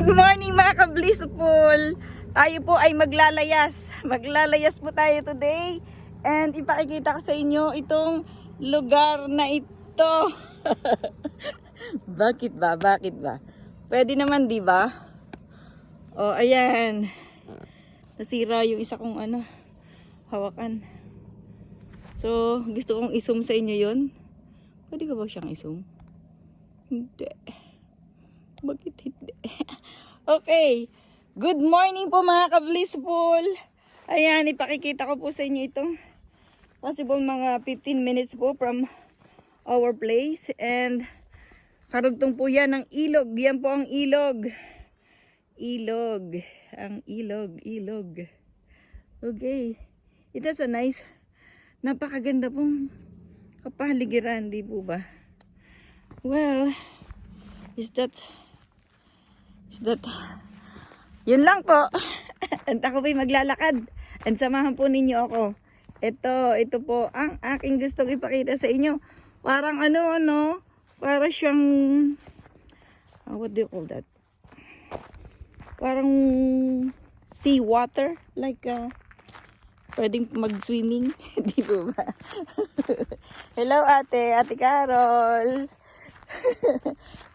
Good morning mga ka-blissful! Tayo po ay maglalayas. Maglalayas po tayo today. And ipakikita ko sa inyo itong lugar na ito. Bakit ba? Bakit ba? Pwede naman, di ba? O, ayan. Nasira yung isa kong hawakan. So, gusto kong i-zoom sa inyo yun. Pwede ka ba siyang i-zoom? Hindi. Bakit hindi? Okay. Good morning po mga ka-blissful. Ayan, ipakikita ko po sa inyo itong possible mga 15 minutes po from our place. And karugtong po yan ng ilog. Yan po ang ilog. Ilog. Ang ilog. Okay. It has a nice, napakaganda pong kapaligiran, di po ba? Well, is that yun lang po. At ako po'y maglalakad. And samahan po ninyo ako. Ito po ang aking gustong ipakita sa inyo. Parang para siyang what do you call that? Parang sea water, like pwedeng mag-swimming. Di po ba? Hello Ate Carol.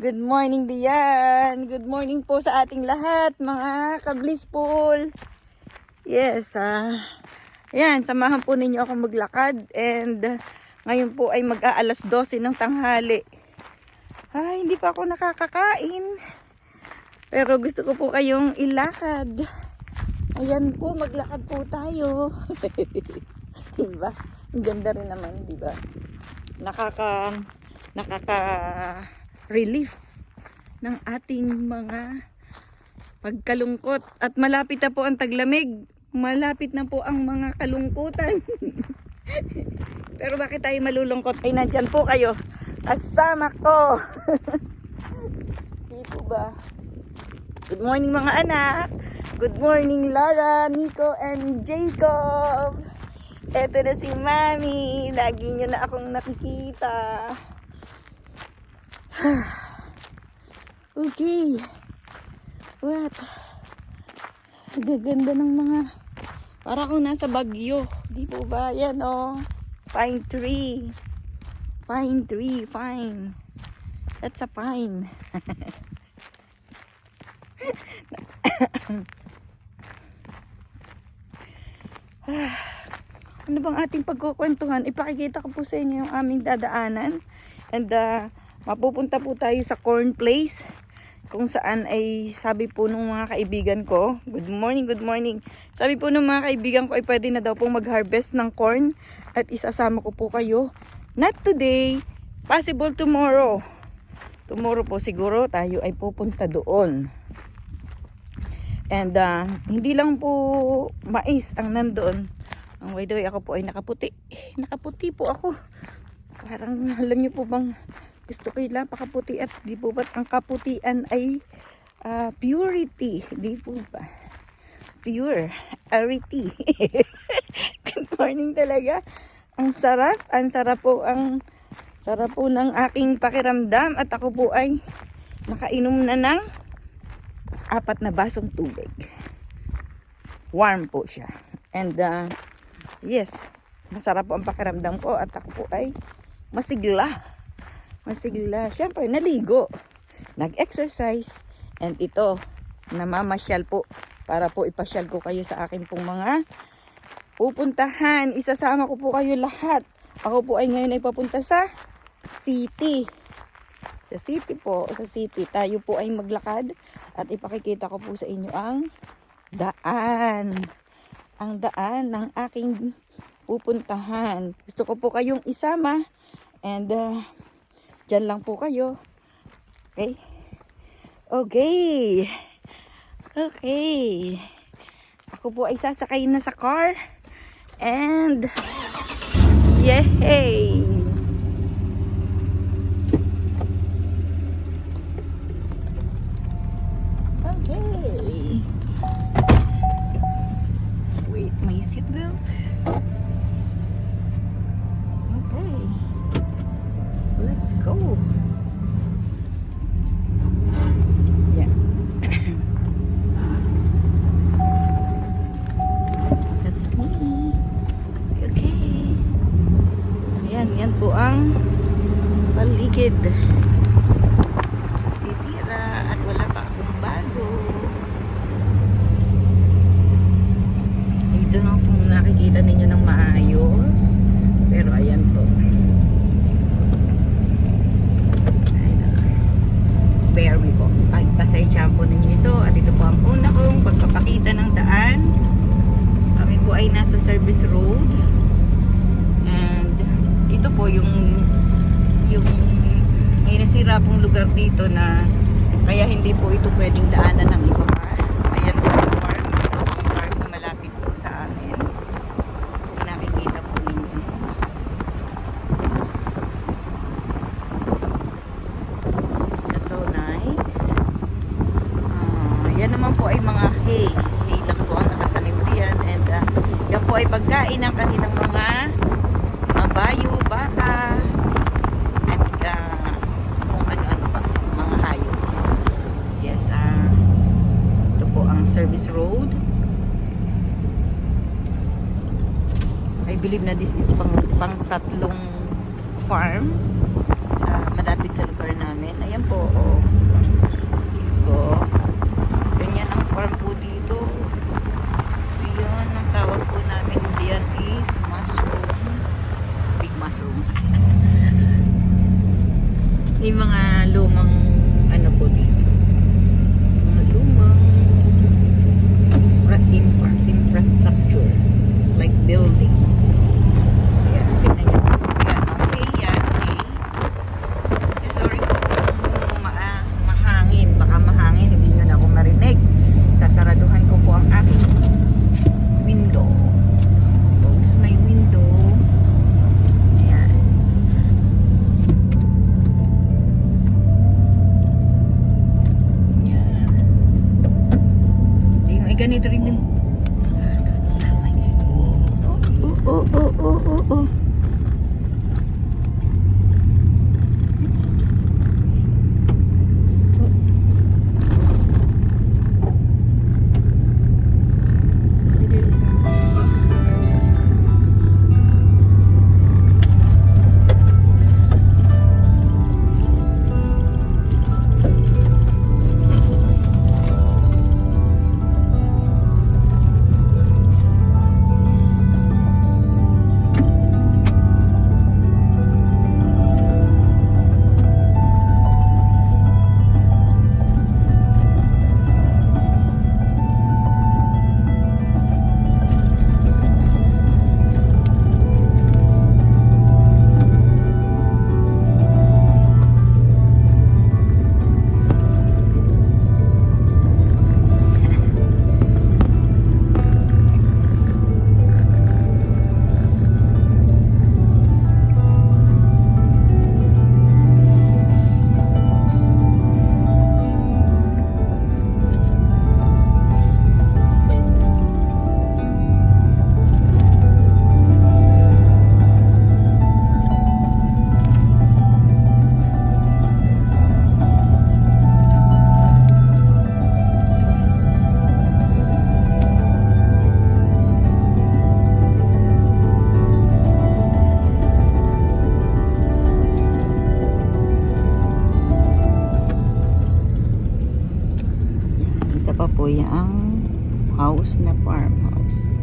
Good morning diyan. Good morning po sa ating lahat mga ka-blissful. Yes, yan, samahan po ninyo ako maglakad. And ngayon po ay mag-aalas 12 ng tanghali. Ay, hindi pa ako nakakakain. Pero gusto ko po kayong ilakad. Ayan po, maglakad po tayo. Diba? Ang ganda rin naman, diba? Nakaka-relief ng ating mga pagkalungkot. At malapit na po ang taglamig. Malapit na po ang mga kalungkutan. Pero bakit tayo malulungkot? Ay, nandyan po kayo. Kasama ko. Dito ba? Good morning mga anak. Good morning Lara, Nico, and Jacob. Eto na si Mami. Lagi nyo na akong nakikita. Okay. What? Gaganda ng mga, para akong nasa Bagyo. Di po ba? Yan Pine tree. Fine tree. Fine. That's a pine. Ano bang ating pagkukwentuhan? Ipakikita ko po sa inyo yung aming dadaanan. And mapupunta po tayo sa corn place. Kung saan ay sabi po ng mga kaibigan ko. Good morning. Sabi po ng mga kaibigan ko ay pwede na daw pong mag-harvest ng corn. At isasama ko po kayo. Not today. Possible tomorrow. Tomorrow po siguro tayo ay pupunta doon. And hindi lang po mais ang nandoon. Ang by the way, ako po ay nakaputi. Nakaputi po ako. Parang alam niyo po bang gusto ko lang pakaputi at di po ba't ang kaputian ay purity. Di po ba? Purity. Good morning talaga. Ang sarap po ng aking pakiramdam at ako po ay nakainom na ng 4 na basong tubig. Warm po siya. And yes, masarap po ang pakiramdam ko at ako po ay masigla. Siyempre, naligo. Nag-exercise. And ito, namamasyal po. Para po ipasyal ko kayo sa akin pong mga pupuntahan. Isasama ko po kayo lahat. Ako po ay ngayon ay papunta sa city. Sa city po. Sa city. Tayo po ay maglakad. At ipakikita ko po sa inyo ang daan. Ang daan ng aking pupuntahan. Gusto ko po kayong isama. And dyan lang po kayo. Okay. Ako po ay sasakay na sa car. And yay! Okay. Wait, may seatbelt. Okay. Let's go. Yeah. Nagustuhan po ninyo ito. At ito po ang una kong pagpapakita ng daan. Kami po ay nasa service road. And ito po yung may nasira pong lugar dito na kaya hindi po ito pwedeng daanan ng iba pa. Ayan po yung farm. Ito po ang farm na malapit po sa amin. Nakikita po ninyo. That's so nice. Yan naman po ay mga hay. Hay lang po ang nakatanim diyan. And yan po ay pagkain ng kanilang mga bayo, baka, at kung ano-ano pa, mga hayop. Yes, ito po ang service road. I believe na this is pang tatlong farm malapit sa lugar namin. Ayan po, oh. Dito. Ganyan ang farm po dito. Ayan, ang tawag po namin diyan is mushroom. Big mushroom. May mga lumang ano po dito. Mga lumang infrastructure. Like building. Ayan, tignan niyo po. Ayan, okay, yan, okay. Eh, sorry po kung mahangin. Baka mahangin, hindi nyo na ako marinig. Sasaraduhan ko po ang aking window. Close my window. Ayan. Ayan. May ganito rin din. Oh. Isa pa po yung house na farmhouse.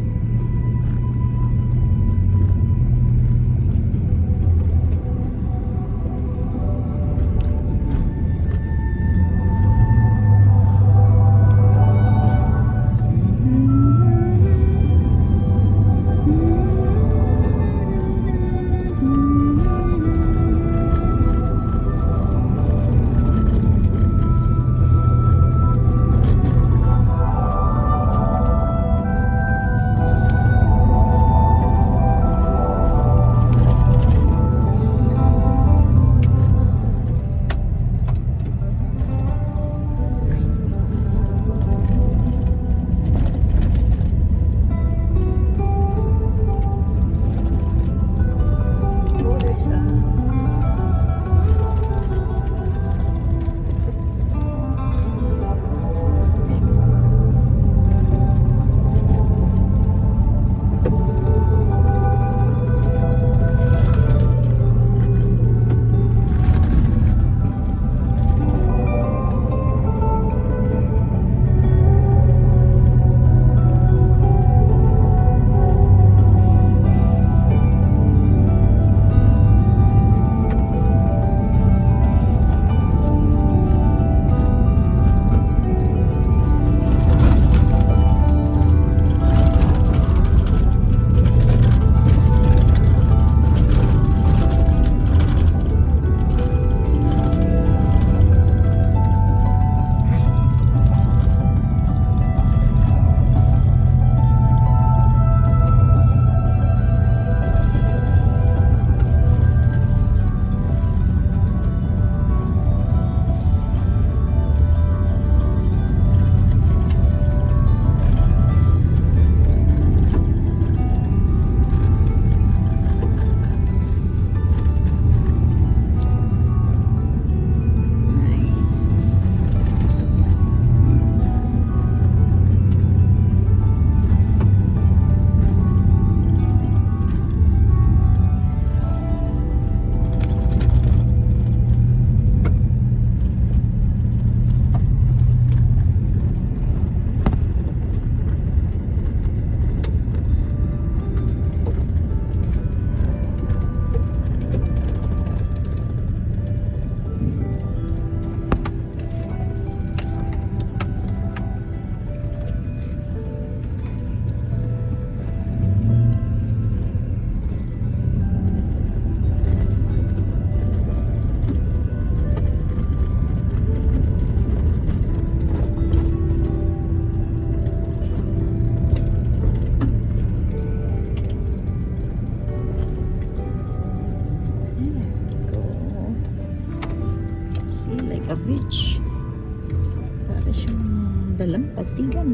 siyang dalampasigan.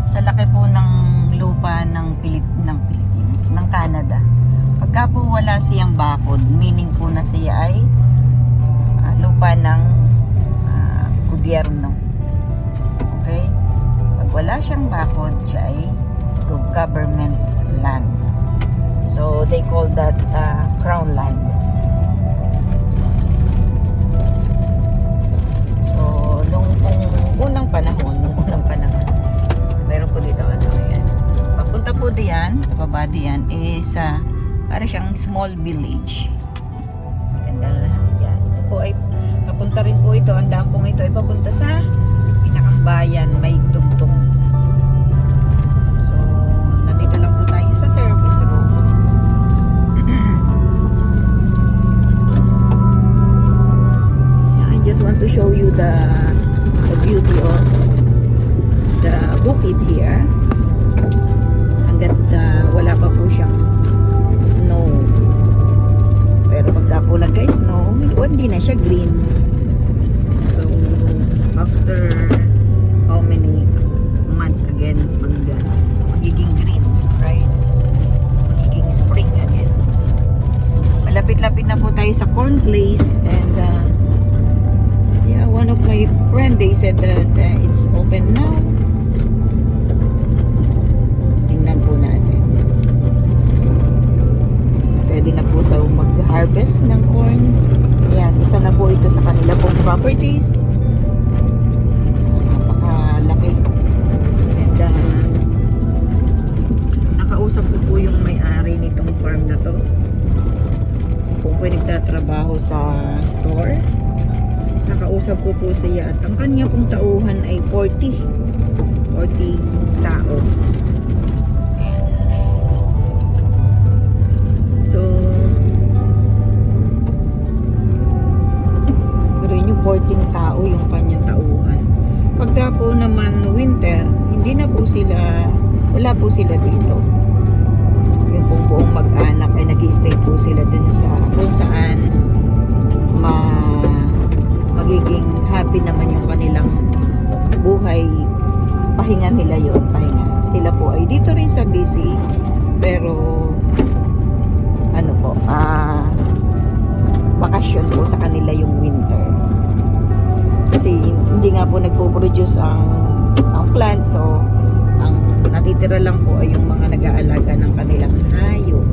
Sa laki po ng lupa ng Pilipinas, ng Canada. Pagka po wala siyang bakod, meaning po na siya ay lupa ng gobyerno. Okay? Pag wala siyang bakod, siya ay government land. So, they call that crown land. So, nung unang panahon, meron po dito ayan. Papunta po diyan, sa baba diyan is para siyang small village. And yan, ito po ay papunta rin po ito, ang daan pong ito ay papunta sa pinakang bayan, may tugtong. So, nandito lang po tayo sa service road. I just want to show you the beauty of the bukid here. Hanggat wala pa po siyang snow. Pero pagka po nagka-snow, hindi na siya green. So, after how many months again, magiging green, right? Magiging spring again. Malapit-lapit na po tayo sa corn place, and yeah, one of my friend, they said that it's open now. Tingnan po natin. Pwede na po daw mag-harvest ng corn. Yan, isa na po ito sa kanila pong properties. Napakalaki. And nakausap ko po yung may-ari nitong farm na to. Kung pwede nagtatrabaho sa store. Nakausap ko po siya at ang kanya pong tauhan ay 40 tao. So, pero yung 14 tao yung kanyang tauhan. Pagka po naman winter, hindi na po sila, wala po sila dito. Yung pong buong mag-anak ay nag-stay po sila dun sa kung saan magiging happy naman yung kanilang buhay. Pahinga nila yun, pahinga. Sila po ay dito rin sa BC, pero ano po, bakasyon po sa kanila yung winter. Kasi hindi nga po nagpo-produce ang plant, so ang natitira lang po ay yung mga nag-aalaga ng kanilang hayop.